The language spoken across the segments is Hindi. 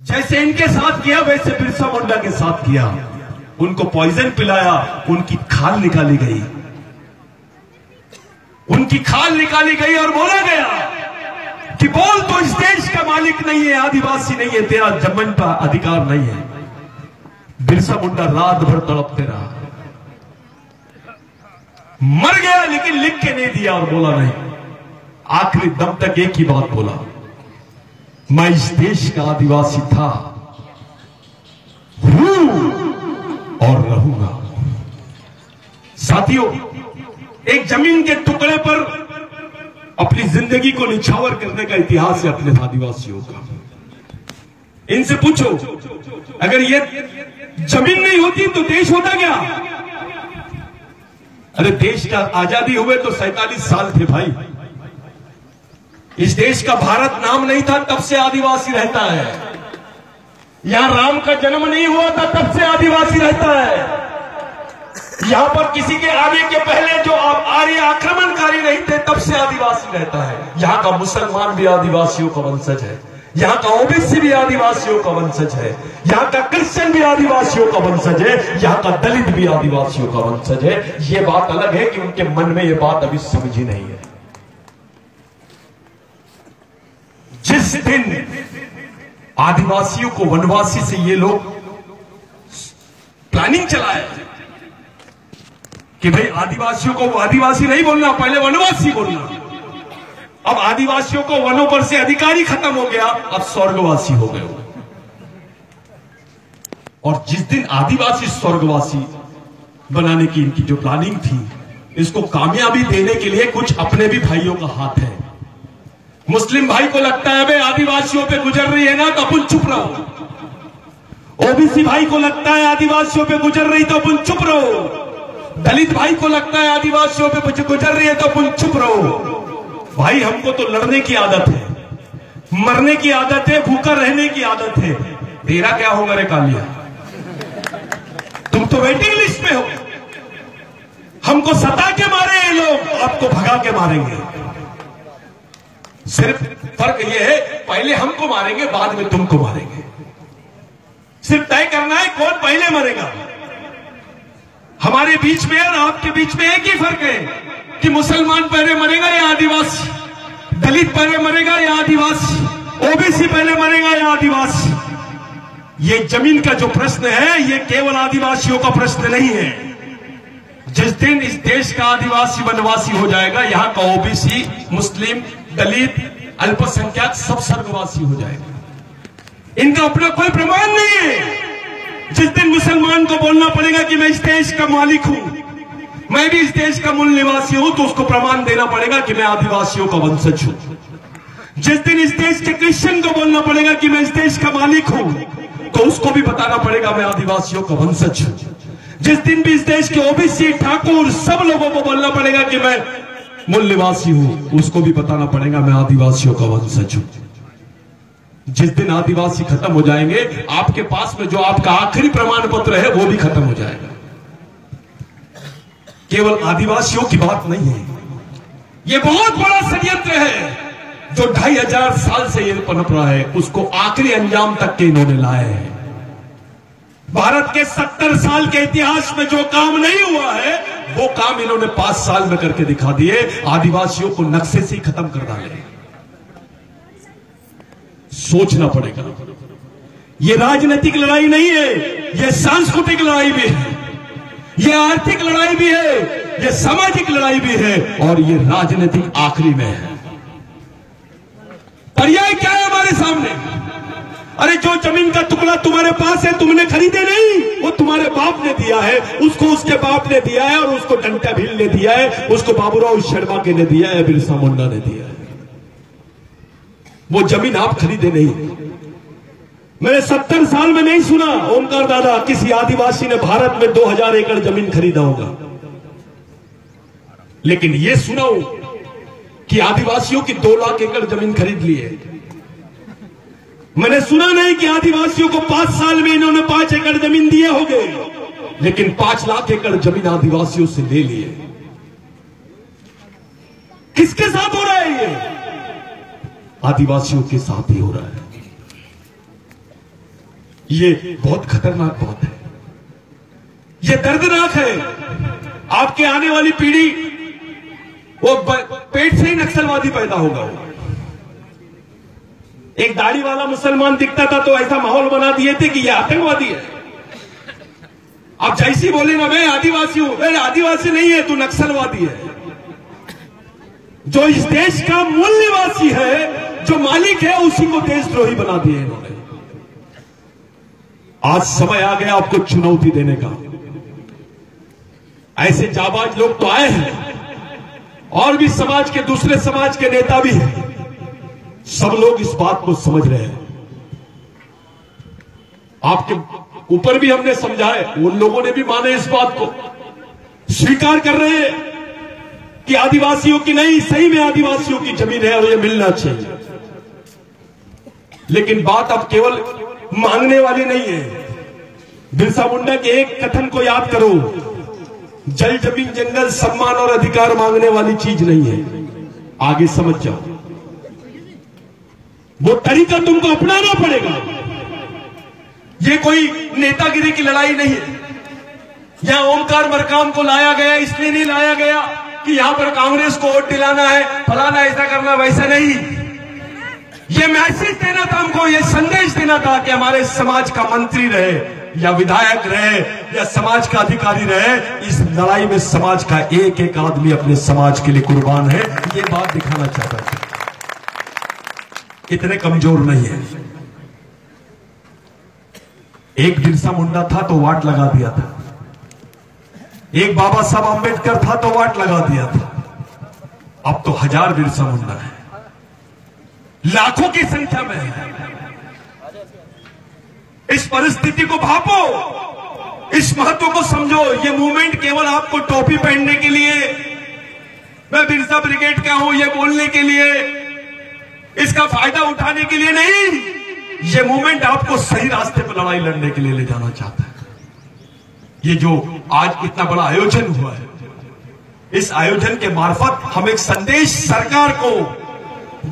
जैसे इनके साथ किया वैसे बिरसा मुंडा के साथ किया। उनको पॉइजन पिलाया, उनकी खाल निकाली गई, उनकी खाल निकाली गई और बोला गया कि बोल तो इस देश का मालिक नहीं है, आदिवासी नहीं है, तेरा जमीन पर अधिकार नहीं है। बिरसा मुंडा रात भर तड़पते रहा, मर गया लेकिन लिख के नहीं दिया और बोला नहीं। आखिरी दम तक एक ही बात बोला, मैं इस देश का आदिवासी था, हूं और रहूंगा। साथियों, एक जमीन के टुकड़े पर अपनी जिंदगी को निछावर करने का इतिहास है अपने आदिवासियों का। इनसे पूछो, अगर ये जमीन नहीं होती तो देश होता क्या? अरे देश का आजादी हुए तो 47 साल थे भाई। इस देश का भारत नाम नहीं था तब से आदिवासी रहता है। यहां राम का जन्म नहीं हुआ था तब से आदिवासी रहता है। यहां पर किसी के आने के पहले जो आर्य आक्रमणकारी नहीं थे तब से आदिवासी रहता है। यहां का मुसलमान भी आदिवासियों का वंशज है, यहां का ओबीसी भी आदिवासियों का वंशज है, यहां का क्रिश्चियन भी आदिवासियों का वंशज है, यहां का दलित भी आदिवासियों का वंशज है। यह बात अलग है कि उनके मन में यह बात अभी समझी नहीं है। जिस दिन आदिवासियों को वनवासी से ये लोग प्लानिंग चलाए कि भाई आदिवासियों को आदिवासी नहीं बोलना, पहले वनवासी बोलना। अब आदिवासियों को वनों पर से अधिकारी खत्म हो गया, अब स्वर्गवासी हो गए। और जिस दिन आदिवासी स्वर्गवासी बनाने की इनकी जो प्लानिंग थी, इसको कामयाबी देने के लिए कुछ अपने भी भाइयों का हाथ है। मुस्लिम भाई को लगता है भाई आदिवासियों पे गुजर रही है ना तो अपन चुप रहो। ओबीसी भाई को लगता है आदिवासियों पे गुजर रही तो अपन चुप रहो। दलित भाई को लगता है आदिवासियों पे गुजर रही है तो अपन चुप रहो। भाई हमको तो लड़ने की आदत है, मरने की आदत है, भूखा रहने की आदत है। तेरा क्या होगा रे कालिया? तुम तो वेटिंग लिस्ट में हो। हमको सता के मारे ये लोग, आपको भगा के मारेंगे। सिर्फ फर्क यह है, पहले हमको मारेंगे बाद में तुमको मारेंगे। सिर्फ तय करना है कौन पहले मरेगा। हमारे बीच में और आपके बीच में एक ही फर्क है कि मुसलमान पहले मरेगा या आदिवासी, दलित पहले मरेगा या आदिवासी, ओबीसी पहले मरेगा या आदिवासी। ये जमीन का जो प्रश्न है ये केवल आदिवासियों का प्रश्न नहीं है। जिस दिन इस देश का आदिवासी वनवासी हो जाएगा, यहां का ओबीसी, मुस्लिम, दलित, अल्पसंख्यक सब स्वर्गवासी हो जाएगा। इनका अपना कोई प्रमाण नहीं है। जिस दिन मुसलमान को बोलना पड़ेगा कि मैं इस देश का मालिक हूं, मैं भी इस देश का मूल निवासी हूं, तो उसको प्रमाण देना पड़ेगा कि मैं आदिवासियों का वंशज हूं। जिस दिन इस देश के क्रिश्चियन को बोलना पड़ेगा कि मैं इस देश का मालिक हूं, तो उसको भी बताना पड़ेगा मैं आदिवासियों का वंशज हूं। जिस दिन भी इस देश के ओबीसी, ठाकुर, सब लोगों को बोलना पड़ेगा कि मैं मूल निवासी हूं, उसको भी बताना पड़ेगा मैं आदिवासियों का वंशज हूं। जिस दिन आदिवासी खत्म हो जाएंगे, आपके पास में जो आपका आखिरी प्रमाण पत्र है वो भी खत्म हो जाएगा। केवल आदिवासियों की बात नहीं है, ये बहुत बड़ा षड्यंत्र है जो 2500 साल से ये पनप रहा है, उसको आखिरी अंजाम तक के इन्होंने लाए हैं। भारत के 70 साल के इतिहास में जो काम नहीं हुआ है वो काम इन्होंने 5 साल में करके दिखा दिए। आदिवासियों को नक्शे से ही खत्म कर डाले। सोचना पड़ेगा, ये राजनीतिक लड़ाई नहीं है, ये सांस्कृतिक लड़ाई भी है, ये आर्थिक लड़ाई भी है, ये सामाजिक लड़ाई भी है, और ये राजनीतिक आखिरी में है। पर्याय क्या है हमारे सामने? अरे जो जमीन का टुकड़ा तुम्हारे पास है तुमने खरीदे नहीं, वो तुम्हारे बाप ने दिया है, उसको उसके बाप ने दिया है, और उसको डंटा भील ने दिया है, उसको बाबूराव शर्मा के ने दिया है, बिरसा मुंडा ने दिया है। वो जमीन आप खरीदे नहीं। मैंने 70 साल में नहीं सुना ओमकार दादा किसी आदिवासी ने भारत में 2000 एकड़ जमीन खरीदा होगा, लेकिन यह सुना कि आदिवासियों की 2 लाख एकड़ जमीन खरीद ली है। मैंने सुना नहीं कि आदिवासियों को 5 साल में इन्होंने 5 एकड़ जमीन दिए होंगे, लेकिन 5 लाख एकड़ जमीन आदिवासियों से ले लिए। किसके साथ हो रहा है ये? आदिवासियों के साथ ही हो रहा है। ये बहुत खतरनाक बात है, ये दर्दनाक है। आपके आने वाली पीढ़ी वो पेट से ही नक्सलवादी पैदा होगा। एक दाढ़ी वाला मुसलमान दिखता था तो ऐसा माहौल बना दिए थे कि ये आतंकवादी है। अब जैसी बोले ना मैं आदिवासी हूं, अरे आदिवासी नहीं है, तू नक्सलवादी है। जो इस देश का मूल निवासी है, जो मालिक है, उसी को देशद्रोही बना दिए इन्होंने। आज समय आ गया आपको चुनौती देने का। ऐसे जाबाज लोग तो आए हैं और भी समाज के दूसरे समाज के नेता भी हैं। सब लोग इस बात को समझ रहे हैं। आपके ऊपर भी हमने समझाए, उन लोगों ने भी माने, इस बात को स्वीकार कर रहे हैं कि आदिवासियों की नहीं, सही में आदिवासियों की जमीन है और ये मिलना चाहिए। लेकिन बात अब केवल मांगने वाली नहीं है। बिरसा मुंडा के एक कथन को याद करो, जल जमीन जंगल सम्मान और अधिकार मांगने वाली चीज नहीं है। आगे समझ जाओ, वो तरीका तुमको अपनाना पड़ेगा। ये कोई नेतागिरी की लड़ाई नहीं है। यहां ओमकार मरकाम को लाया गया, इसलिए नहीं लाया गया कि यहां पर कांग्रेस को वोट दिलाना है, फलाना ऐसा करना, वैसा नहीं। ये मैसेज देना था हमको, ये संदेश देना था कि हमारे समाज का मंत्री रहे या विधायक रहे या समाज का अधिकारी रहे, इस लड़ाई में समाज का एक एक आदमी अपने समाज के लिए कुर्बान है। ये बात दिखाना चाहता था। इतने कमजोर नहीं है। एक बिरसा मुंडा था तो वाट लगा दिया था, एक बाबा साहब आंबेडकर था तो वाट लगा दिया था। अब तो 1000 बिरसा मुंडा है, लाखों की संख्या में है। इस परिस्थिति को भापो, इस महत्व को समझो। ये मूवमेंट केवल आपको टोपी पहनने के लिए, मैं बिरसा ब्रिगेड का हूं, ये बोलने के लिए, इसका फायदा उठाने के लिए नहीं। ये मूवमेंट आपको सही रास्ते पर लड़ाई लड़ने के लिए ले जाना चाहता है। ये जो आज इतना बड़ा आयोजन हुआ है, इस आयोजन के मार्फत हम एक संदेश सरकार को,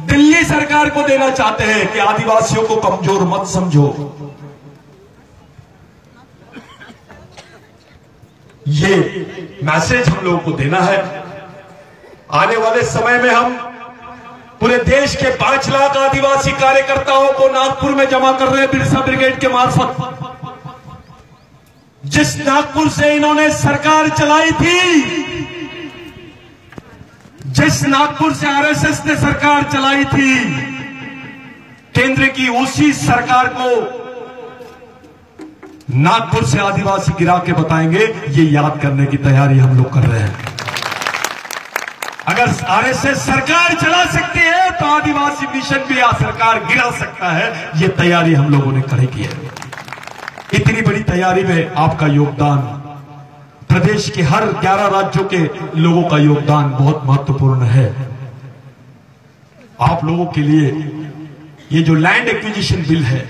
दिल्ली सरकार को देना चाहते हैं कि आदिवासियों को कमजोर मत समझो। ये मैसेज हम लोगों को देना है। आने वाले समय में हम पूरे देश के 5 लाख आदिवासी कार्यकर्ताओं को नागपुर में जमा कर रहे हैं बिरसा ब्रिगेड के मार्फत। जिस नागपुर से इन्होंने सरकार चलाई थी, जिस नागपुर से आरएसएस ने सरकार चलाई थी, केंद्र की उसी सरकार को नागपुर से आदिवासी गिरा के बताएंगे। ये याद करने की तैयारी हम लोग कर रहे हैं। अगर आरएसएस सरकार चला सकती है तो आदिवासी मिशन भी सरकार गिरा सकता है। ये तैयारी हम लोगों ने खड़ी की है। इतनी बड़ी तैयारी में आपका योगदान, प्रदेश के हर 11 राज्यों के लोगों का योगदान बहुत महत्वपूर्ण है। आप लोगों के लिए ये जो लैंड एक्विजिशन बिल है,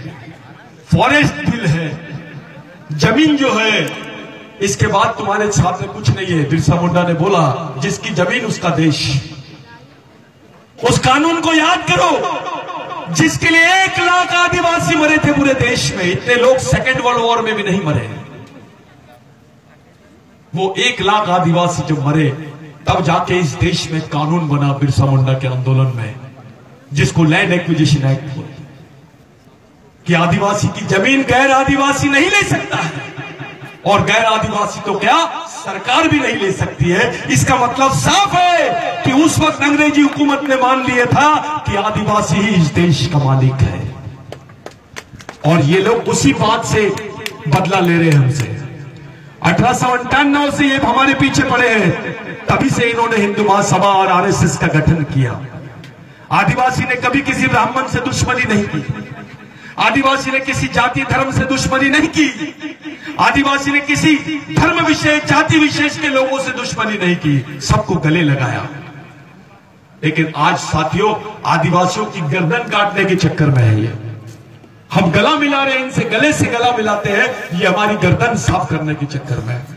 फॉरेस्ट बिल है, जमीन जो है, इसके बाद तुम्हारे सामने कुछ नहीं है। बिरसा मुंडा ने बोला, जिसकी जमीन उसका देश। उस कानून को याद करो जिसके लिए 1 लाख आदिवासी मरे थे पूरे देश में। इतने लोग सेकेंड वर्ल्ड वॉर में भी नहीं मरे। वो 1 लाख आदिवासी जब मरे, तब जाके इस देश में कानून बना बिरसा मुंडा के आंदोलन में, जिसको लैंड एक्विजिशन एक्ट बोलते, कि आदिवासी की जमीन गैर आदिवासी नहीं ले सकता है, और गैर आदिवासी तो क्या सरकार भी नहीं ले सकती है। इसका मतलब साफ है कि उस वक्त अंग्रेजी हुकूमत ने मान लिया था कि आदिवासी ही इस देश का मालिक है, और ये लोग उसी बात से बदला ले रहे हैं हमसे। 1858 से ये हमारे पीछे पड़े हैं, तभी से इन्होंने हिंदू महासभा और आरएसएस का गठन किया। आदिवासी ने कभी किसी ब्राह्मण से दुश्मनी नहीं की, आदिवासी ने किसी जाति धर्म से दुश्मनी नहीं की, आदिवासी ने किसी धर्म विशेष, जाति विशेष के लोगों से दुश्मनी नहीं की, सबको गले लगाया। लेकिन आज साथियों, आदिवासियों की गर्दन काटने के चक्कर में है ये। हम गला मिला रहे हैं, इनसे गले से गला मिलाते हैं, ये हमारी गर्दन साफ करने के चक्कर में है।